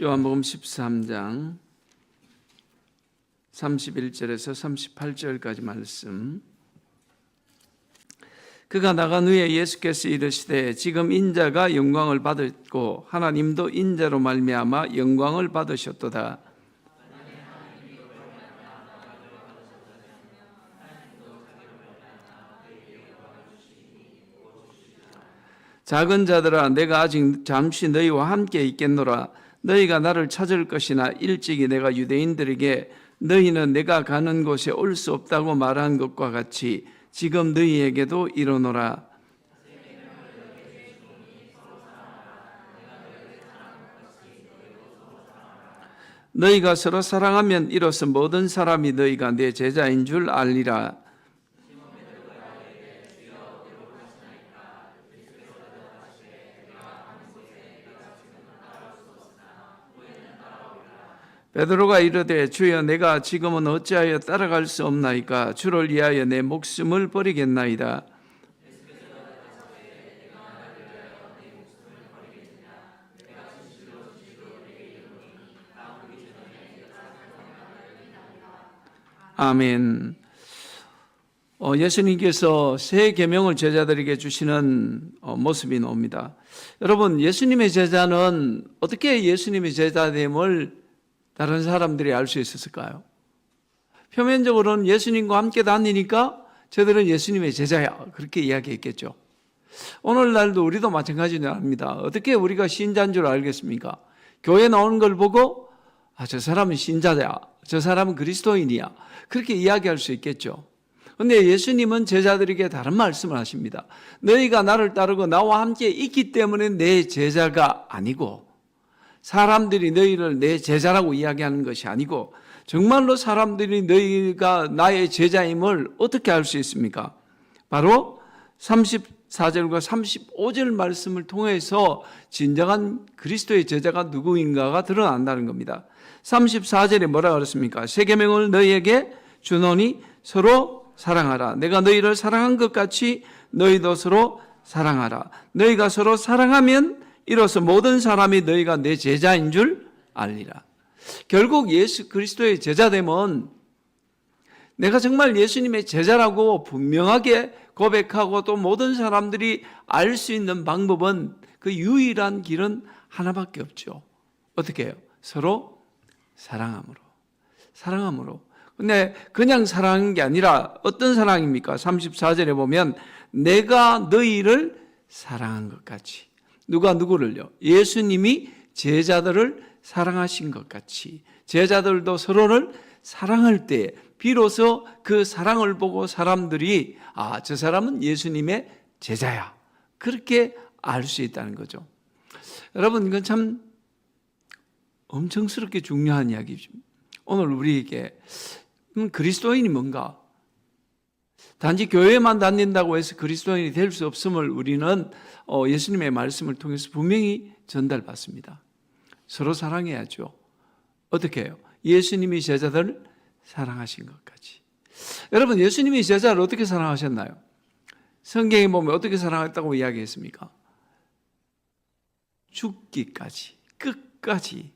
요한복음 13장 31절에서 38절까지 말씀. 그가 나간 후에 예수께서 이르시되 지금 인자가 영광을 받았고 하나님도 인자로 말미암아 영광을 받으셨도다. 작은 자들아 내가 아직 잠시 너희와 함께 있겠노라. 너희가 나를 찾을 것이나 일찍이 내가 유대인들에게 너희는 내가 가는 곳에 올 수 없다고 말한 것과 같이 지금 너희에게도 이르노라. 너희가 서로 사랑하면 이로써 모든 사람이 너희가 내 제자인 줄 알리라. 베드로가 이르되 주여 내가 지금은 어찌하여 따라갈 수 없나이까? 주를 위하여 내 목숨을 버리겠나이다. 아멘. 예수님께서 새 계명을 제자들에게 주시는 모습이 나옵니다. 여러분, 예수님의 제자는 어떻게 예수님의 제자됨을 다른 사람들이 알 수 있었을까요? 표면적으로는 예수님과 함께 다니니까 저들은 예수님의 제자야, 그렇게 이야기했겠죠. 오늘날도 우리도 마찬가지는 압니다. 어떻게 우리가 신자인 줄 알겠습니까? 교회 나오는 걸 보고 저 사람은 신자야, 저 사람은 그리스도인이야, 그렇게 이야기할 수 있겠죠. 그런데 예수님은 제자들에게 다른 말씀을 하십니다. 너희가 나를 따르고 나와 함께 있기 때문에 내 제자가 아니고, 사람들이 너희를 내 제자라고 이야기하는 것이 아니고 정말로 사람들이 너희가 나의 제자임을 어떻게 알 수 있습니까? 바로 34절과 35절 말씀을 통해서 진정한 그리스도의 제자가 누구인가가 드러난다는 겁니다. 34절에 뭐라고 그랬습니까? 새 계명을 너희에게 주노니 서로 사랑하라. 내가 너희를 사랑한 것 같이 너희도 서로 사랑하라. 너희가 서로 사랑하면 이로써 모든 사람이 너희가 내 제자인 줄 알리라. 결국 예수 그리스도의 제자됨은 내가 정말 예수님의 제자라고 분명하게 고백하고 또 모든 사람들이 알 수 있는 방법은 그 유일한 길은 하나밖에 없죠. 어떻게 해요? 서로 사랑함으로. 사랑함으로. 근데 그냥 사랑하는 게 아니라 어떤 사랑입니까? 34절에 보면 내가 너희를 사랑한 것 같이. 누가 누구를요? 예수님이 제자들을 사랑하신 것 같이 제자들도 서로를 사랑할 때 비로소 그 사랑을 보고 사람들이 저 사람은 예수님의 제자야, 그렇게 알 수 있다는 거죠. 여러분, 이건 참 엄청스럽게 중요한 이야기죠. 오늘 우리에게 그리스도인이 뭔가, 단지 교회만 다닌다고 해서 그리스도인이 될 수 없음을 우리는 예수님의 말씀을 통해서 분명히 전달받습니다. 서로 사랑해야죠. 어떻게 해요? 예수님이 제자들을 사랑하신 것까지. 여러분, 예수님이 제자를 어떻게 사랑하셨나요? 성경에 보면 어떻게 사랑했다고 이야기했습니까? 죽기까지, 끝까지.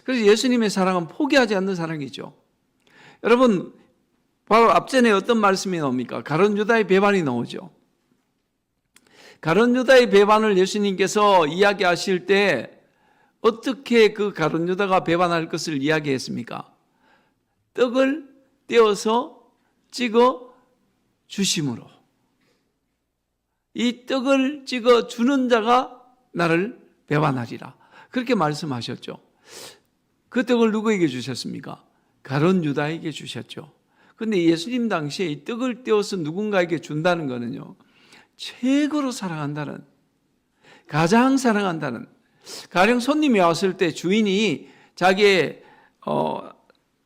그래서 예수님의 사랑은 포기하지 않는 사랑이죠. 여러분, 바로 앞전에 어떤 말씀이 나옵니까? 가룟 유다의 배반이 나오죠. 가룟 유다의 배반을 예수님께서 이야기하실 때 어떻게 그 가룟 유다가 배반할 것을 이야기했습니까? 떡을 떼어서 찍어 주심으로. 이 떡을 찍어 주는 자가 나를 배반하리라, 그렇게 말씀하셨죠. 그 떡을 누구에게 주셨습니까? 가룟 유다에게 주셨죠. 그런데 예수님 당시에 이 떡을 떼어서 누군가에게 준다는 것은요, 최고로 사랑한다는, 가장 사랑한다는, 가령 손님이 왔을 때 주인이 자기의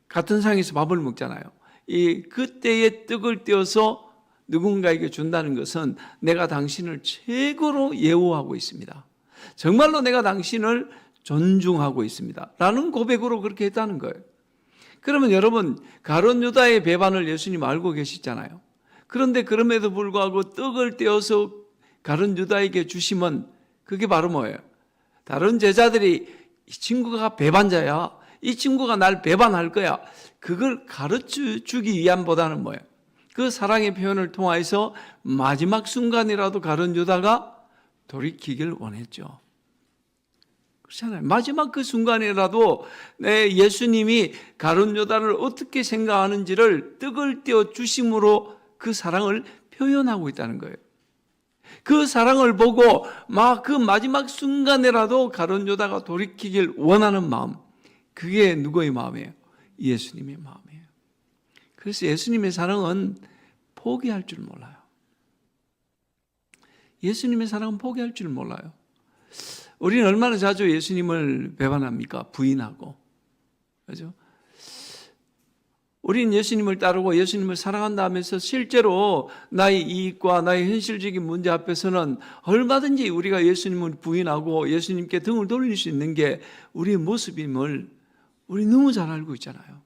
같은 상에서 밥을 먹잖아요. 이 그때의 떡을 떼어서 누군가에게 준다는 것은 내가 당신을 최고로 예우하고 있습니다, 정말로 내가 당신을 존중하고 있습니다 라는 고백으로 그렇게 했다는 거예요. 그러면 여러분, 가룟 유다의 배반을 예수님 알고 계시잖아요. 그런데 그럼에도 불구하고 떡을 떼어서 가룟 유다에게 주시면 그게 바로 뭐예요? 다른 제자들이 이 친구가 배반자야. 이 친구가 날 배반할 거야. 그걸 가르쳐 주기 위함보다는 뭐예요? 그 사랑의 표현을 통해서 마지막 순간이라도 가룟 유다가 돌이키길 원했죠. 그렇잖아요. 마지막 그 순간이라도 예수님이 가룟 유다를 어떻게 생각하는지를 떡을 떼어 주심으로 그 사랑을 표현하고 있다는 거예요. 그 사랑을 보고 막 그 마지막 순간에라도 가룟 유다가 돌이키길 원하는 마음, 그게 누구의 마음이에요? 예수님의 마음이에요. 그래서 예수님의 사랑은 포기할 줄 몰라요. 예수님의 사랑은 포기할 줄 몰라요. 우리는 얼마나 자주 예수님을 배반합니까? 부인하고. 그렇죠? 우리는 예수님을 따르고 예수님을 사랑한다 하면서 실제로 나의 이익과 나의 현실적인 문제 앞에서는 얼마든지 우리가 예수님을 부인하고 예수님께 등을 돌릴 수 있는 게 우리의 모습임을 우리 너무 잘 알고 있잖아요.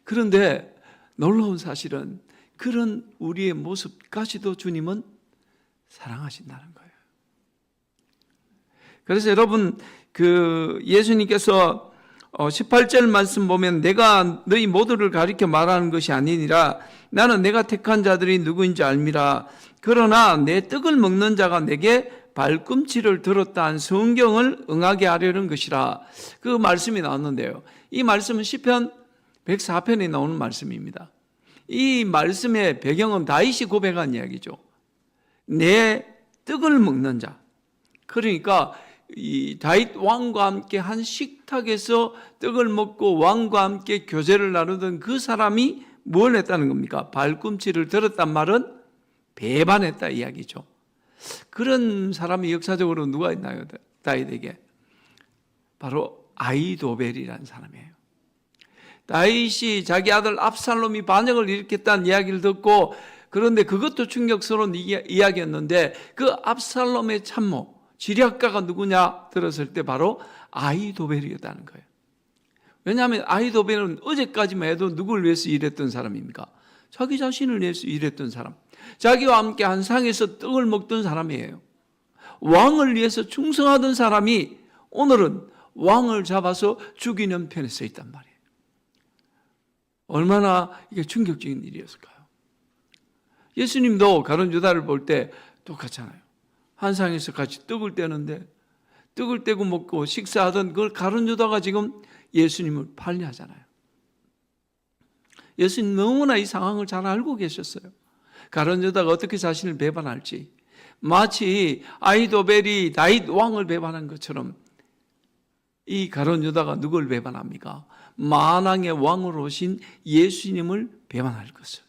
그런데 놀라운 사실은 그런 우리의 모습까지도 주님은 사랑하신다는 거예요. 그래서 여러분, 예수님께서 18절 말씀 보면 내가 너희 모두를 가리켜 말하는 것이 아니니라. 나는 내가 택한 자들이 누구인지 알미라. 그러나 내 떡을 먹는 자가 내게 발꿈치를 들었다 한 성경을 응하게 하려는 것이라. 그 말씀이 나왔는데요. 이 말씀은 시편 104편에 나오는 말씀입니다. 이 말씀의 배경은 다윗이 고백한 이야기죠. 내 떡을 먹는 자. 그러니까 이 다윗 왕과 함께 한 식탁에서 떡을 먹고 왕과 함께 교제를 나누던 그 사람이 뭘 했다는 겁니까? 발꿈치를 들었단 말은 배반했다 이야기죠. 그런 사람이 역사적으로 누가 있나요? 다윗에게. 바로 아히도벨이라는 사람이에요. 다윗이 자기 아들 압살롬이 반역을 일으켰다는 이야기를 듣고, 그런데 그것도 충격스러운 이야기였는데 그 압살롬의 참모 지략가가 누구냐 들었을 때 바로 아히도벨이었다는 거예요. 왜냐하면 아히도벨은 어제까지만 해도 누구를 위해서 일했던 사람입니까? 자기 자신을 위해서 일했던 사람, 자기와 함께 한 상에서 떡을 먹던 사람이에요. 왕을 위해서 충성하던 사람이 오늘은 왕을 잡아서 죽이는 편에 서 있단 말이에요. 얼마나 이게 충격적인 일이었을까요? 예수님도 가룟 유다를 볼 때 똑같잖아요. 한 상에서 같이 떡을 떼는데 떡을 떼고 먹고 식사하던 그걸 가룟 유다가 지금 예수님을 판례하잖아요. 예수님 너무나 이 상황을 잘 알고 계셨어요. 가룟 유다가 어떻게 자신을 배반할지, 마치 아히도벨이 다윗 왕을 배반한 것처럼 이 가룟 유다가 누굴 배반합니까? 만왕의 왕으로 오신 예수님을 배반할 것을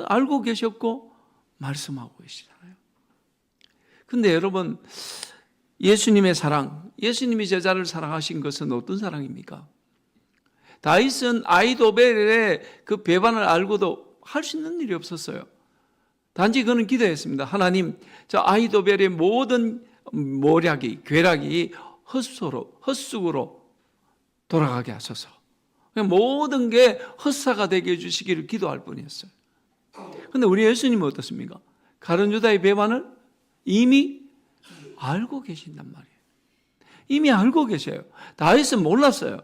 알고 계셨고 말씀하고 계시잖아요. 근데 여러분, 예수님의 사랑, 예수님이 제자를 사랑하신 것은 어떤 사랑입니까? 다윗은 아히도벨의 그 배반을 알고도 할 수 있는 일이 없었어요. 단지 그는 기도했습니다. 하나님, 저 아히도벨의 모든 모략이, 괴락이 헛수고로 돌아가게 하소서. 모든 게 헛사가 되게 해주시기를 기도할 뿐이었어요. 그런데 우리 예수님은 어떻습니까? 가룟 유다의 배반을 이미 알고 계신단 말이에요. 이미 알고 계셔요. 다윗은 몰랐어요.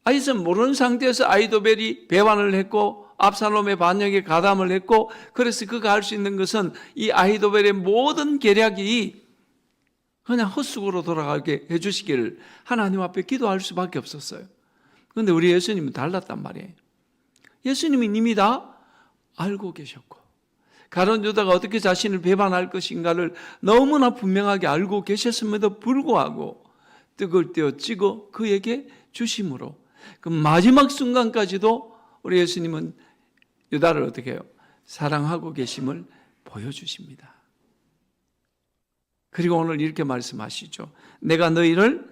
다윗은 모르는 상태에서 아히도벨이 배반을 했고 압살롬의 반역에 가담을 했고, 그래서 그가 할 수 있는 것은 이 아히도벨의 모든 계략이 그냥 헛수고로 돌아가게 해주시기를 하나님 앞에 기도할 수밖에 없었어요. 그런데 우리 예수님은 달랐단 말이에요. 예수님은 이미 다 알고 계셨고, 가룟 유다가 어떻게 자신을 배반할 것인가를 너무나 분명하게 알고 계셨음에도 불구하고 떡을 떼어 찍어 그에게 주심으로 그 마지막 순간까지도 우리 예수님은 유다를 어떻게 해요? 사랑하고 계심을 보여주십니다. 그리고 오늘 이렇게 말씀하시죠. 내가 너희를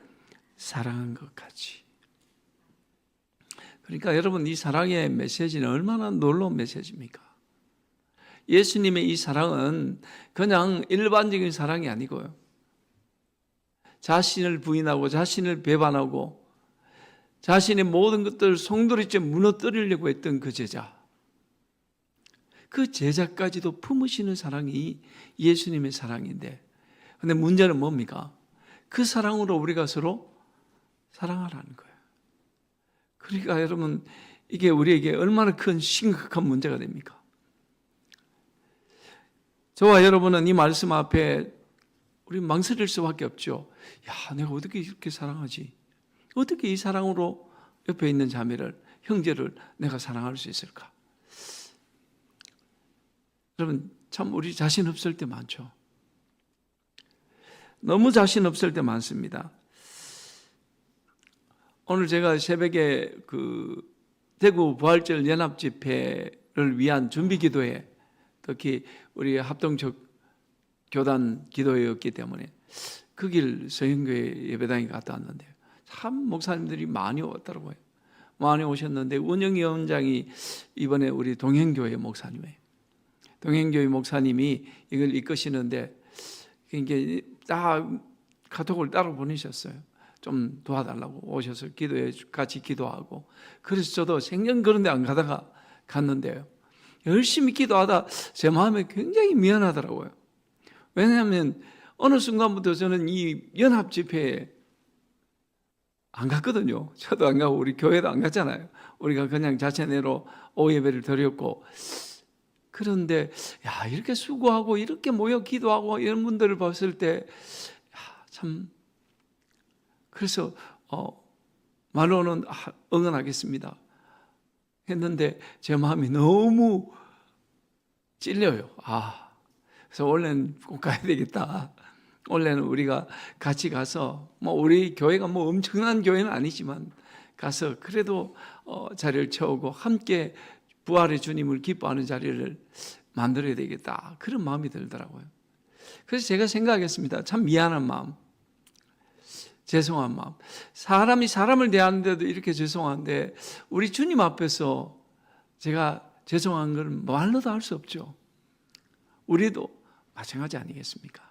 사랑한 것 같이. 그러니까 여러분, 이 사랑의 메시지는 얼마나 놀라운 메시지입니까? 예수님의 이 사랑은 그냥 일반적인 사랑이 아니고요. 자신을 부인하고 자신을 배반하고 자신의 모든 것들을 송두리째 무너뜨리려고 했던 그 제자, 그 제자까지도 품으시는 사랑이 예수님의 사랑인데, 근데 문제는 뭡니까? 그 사랑으로 우리가 서로 사랑하라는 거예요. 그러니까 여러분, 이게 우리에게 얼마나 큰 심각한 문제가 됩니까? 저와 여러분은 이 말씀 앞에 우리 망설일 수밖에 없죠. 야, 내가 어떻게 이렇게 사랑하지? 어떻게 이 사랑으로 옆에 있는 자매를, 형제를 내가 사랑할 수 있을까? 여러분, 참 우리 자신 없을 때 많죠. 너무 자신 없을 때 많습니다. 오늘 제가 새벽에 대구 부활절 연합 집회를 위한 준비 기도회, 특히 우리 합동적 교단 기도회였기 때문에 그 길 서영교회 예배당에 갔다 왔는데 참 목사님들이 많이 왔더라고요. 많이 오셨는데 운영위원장이 이번에 우리 동행교회 목사님이에요. 동행교회 목사님이 이걸 이끄시는데 이게 다 카톡을 따로 보내셨어요. 좀 도와달라고 오셔서 기도해 같이 기도하고. 그래서 저도 생전 그런 데 안 가다가 갔는데요, 열심히 기도하다 제 마음에 굉장히 미안하더라고요. 왜냐하면 어느 순간부터 저는 이 연합 집회에 안 갔거든요. 저도 안 가고 우리 교회도 안 갔잖아요. 우리가 그냥 자체내로 오후 예배를 드렸고. 그런데 야, 이렇게 수고하고 이렇게 모여 기도하고 이런 분들을 봤을 때 참, 그래서 말로는 응원하겠습니다 했는데 제 마음이 너무 찔려요. 그래서 원래는 꼭 가야 되겠다. 원래는 우리가 같이 가서 우리 교회가 엄청난 교회는 아니지만 가서 그래도 자리를 채우고 함께 부활의 주님을 기뻐하는 자리를 만들어야 되겠다, 그런 마음이 들더라고요. 그래서 제가 생각했습니다. 참 미안한 마음, 죄송한 마음. 사람이 사람을 대하는데도 이렇게 죄송한데 우리 주님 앞에서 제가 죄송한 걸 말로도 할 수 없죠. 우리도 마찬가지 아니겠습니까?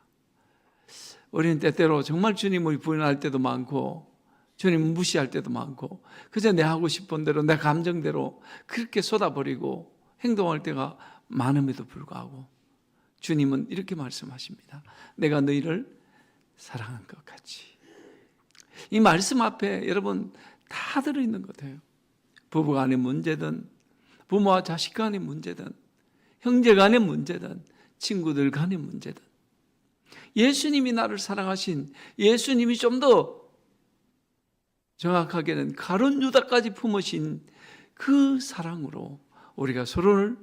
우리는 때때로 정말 주님을 부인할 때도 많고 주님을 무시할 때도 많고 그저 내 하고 싶은 대로 내 감정대로 그렇게 쏟아버리고 행동할 때가 많음에도 불구하고 주님은 이렇게 말씀하십니다. 내가 너희를 사랑한 것 같이. 이 말씀 앞에 여러분 다 들어있는 것 같아요. 부부 간의 문제든 부모와 자식 간의 문제든 형제 간의 문제든 친구들 간의 문제든 예수님이 나를 사랑하신, 예수님이 좀 더 정확하게는 가룟 유다까지 품으신 그 사랑으로 우리가 서로를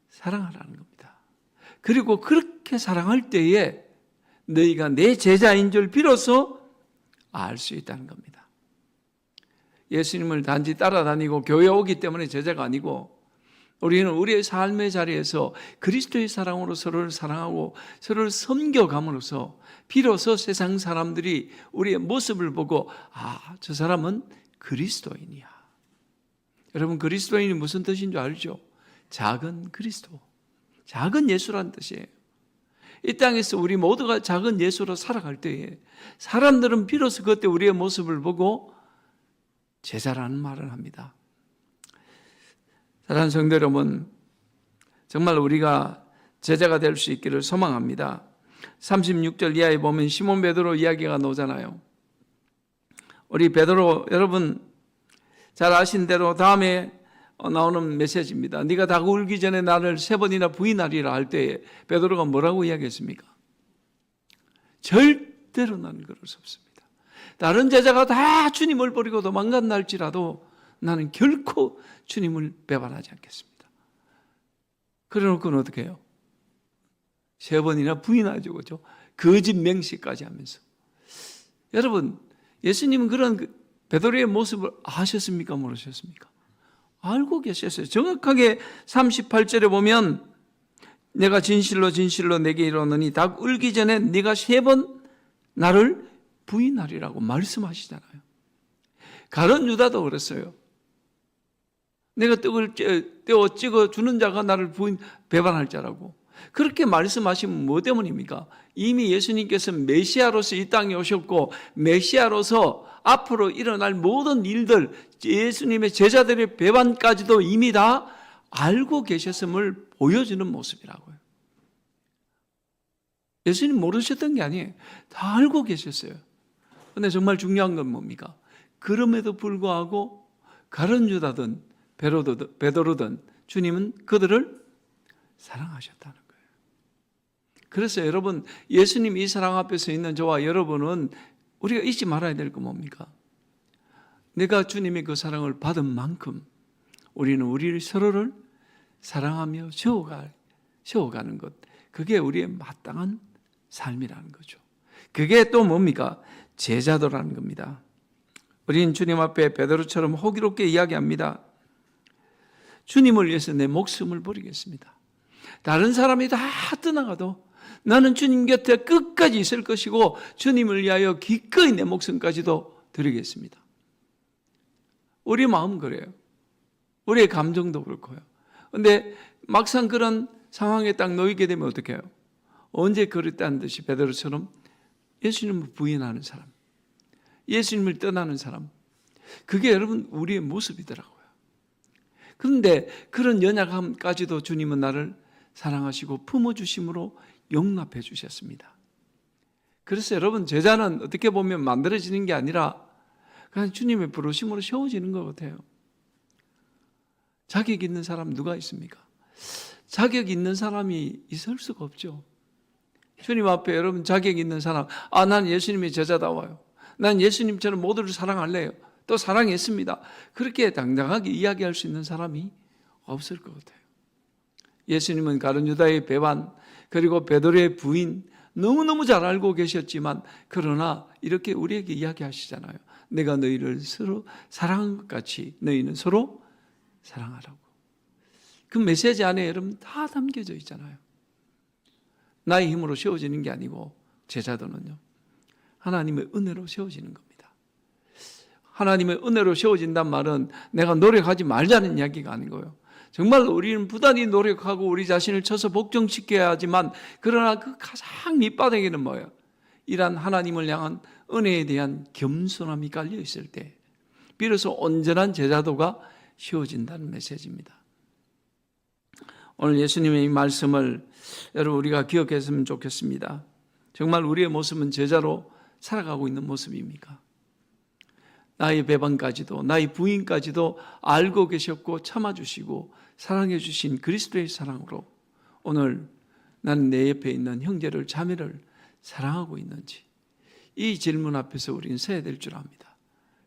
사랑하라는 겁니다. 그리고 그렇게 사랑할 때에 너희가 내 제자인 줄 비로소 알 수 있다는 겁니다. 예수님을 단지 따라다니고 교회 오기 때문에 제자가 아니고 우리는 우리의 삶의 자리에서 그리스도의 사랑으로 서로를 사랑하고 서로를 섬겨감으로써 비로소 세상 사람들이 우리의 모습을 보고 저 사람은 그리스도인이야. 여러분, 그리스도인이 무슨 뜻인 줄 알죠? 작은 그리스도, 작은 예수라는 뜻이에요. 이 땅에서 우리 모두가 작은 예수로 살아갈 때에 사람들은 비로소 그때 우리의 모습을 보고 제자라는 말을 합니다. 사랑하는 성도 여러분, 정말 우리가 제자가 될 수 있기를 소망합니다. 36절 이하에 보면 시몬 베드로 이야기가 나오잖아요. 우리 베드로 여러분 잘 아신 대로 다음에 나오는 메시지입니다. 네가 다 울기 전에 나를 3번이나 부인하리라 할 때에 베드로가 뭐라고 이야기했습니까? 절대로 나는 그럴 수 없습니다. 다른 제자가 다 주님을 버리고 도망간날지라도 나는 결코 주님을 배반하지 않겠습니다. 그래 놓고는 어떻게 해요? 3번이나 부인하죠, 그렇죠? 거짓 맹세까지 하면서. 여러분, 예수님은 그런 베드로의 모습을 아셨습니까? 모르셨습니까? 알고 계셨어요. 정확하게 38절에 보면 내가 진실로 진실로 내게 이르노니 닭 울기 전에 네가 3번 나를 부인하리라고 말씀하시잖아요. 가룟 유다도 그랬어요. 내가 떡을 떼어 찍어 주는 자가 나를 배반할 자라고. 그렇게 말씀하시면 뭐 때문입니까? 이미 예수님께서 메시아로서 이 땅에 오셨고 메시아로서 앞으로 일어날 모든 일들, 예수님의 제자들의 배반까지도 이미 다 알고 계셨음을 보여주는 모습이라고요. 예수님 모르셨던 게 아니에요. 다 알고 계셨어요. 그런데 정말 중요한 건 뭡니까? 그럼에도 불구하고 가룟 유다든 베드로든 주님은 그들을 사랑하셨다는 거예요. 그래서 여러분, 예수님 이 사랑 앞에 서 있는 저와 여러분은 우리가 잊지 말아야 될 거 뭡니까? 내가 주님의 그 사랑을 받은 만큼 우리는 우리 서로를 사랑하며 세워가는 것, 그게 우리의 마땅한 삶이라는 거죠. 그게 또 뭡니까? 제자도라는 겁니다. 우리는 주님 앞에 베드로처럼 호기롭게 이야기합니다. 주님을 위해서 내 목숨을 버리겠습니다. 다른 사람이 다 떠나가도 나는 주님 곁에 끝까지 있을 것이고 주님을 위하여 기꺼이 내 목숨까지도 드리겠습니다. 우리 마음 그래요. 우리의 감정도 그렇고요. 그런데 막상 그런 상황에 딱 놓이게 되면 어떻게 해요? 언제 그랬다는 듯이 베드로처럼 예수님을 부인하는 사람, 예수님을 떠나는 사람, 그게 여러분 우리의 모습이더라고요. 그런데 그런 연약함까지도 주님은 나를 사랑하시고 품어주심으로 용납해 주셨습니다. 그래서 여러분, 제자는 어떻게 보면 만들어지는 게 아니라 그냥 주님의 부르심으로 세워지는 것 같아요. 자격 있는 사람 누가 있습니까? 자격 있는 사람이 있을 수가 없죠. 주님 앞에 여러분 자격 있는 사람, 난 예수님의 제자다워요. 난 예수님처럼 모두를 사랑할래요. 또 사랑했습니다. 그렇게 당당하게 이야기할 수 있는 사람이 없을 것 같아요. 예수님은 가룟 유다의 배반, 그리고 베드로의 부인 너무너무 잘 알고 계셨지만 그러나 이렇게 우리에게 이야기하시잖아요. 내가 너희를 서로 사랑한 것 같이 너희는 서로 사랑하라고. 그 메시지 안에 여러분 다 담겨져 있잖아요. 나의 힘으로 세워지는 게 아니고 제자도는요, 하나님의 은혜로 세워지는 겁니다. 하나님의 은혜로 세워진단 말은 내가 노력하지 말자는 이야기가 아닌 거예요. 정말 우리는 부단히 노력하고 우리 자신을 쳐서 복종시켜야 하지만 그러나 그 가장 밑바닥에는 뭐예요? 이란 하나님을 향한 은혜에 대한 겸손함이 깔려 있을 때 비로소 온전한 제자도가 세워진다는 메시지입니다. 오늘 예수님의 이 말씀을 여러분 우리가 기억했으면 좋겠습니다. 정말 우리의 모습은 제자로 살아가고 있는 모습입니까? 나의 배반까지도 나의 부인까지도 알고 계셨고 참아주시고 사랑해 주신 그리스도의 사랑으로 오늘 나는 내 옆에 있는 형제를 자매를 사랑하고 있는지, 이 질문 앞에서 우리는 서야 될 줄 압니다.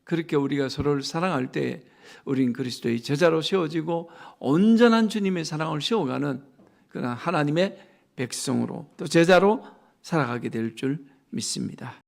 그렇게 우리가 서로를 사랑할 때 우린 그리스도의 제자로 세워지고 온전한 주님의 사랑을 세워가는 그런 하나님의 백성으로 또 제자로 살아가게 될 줄 믿습니다.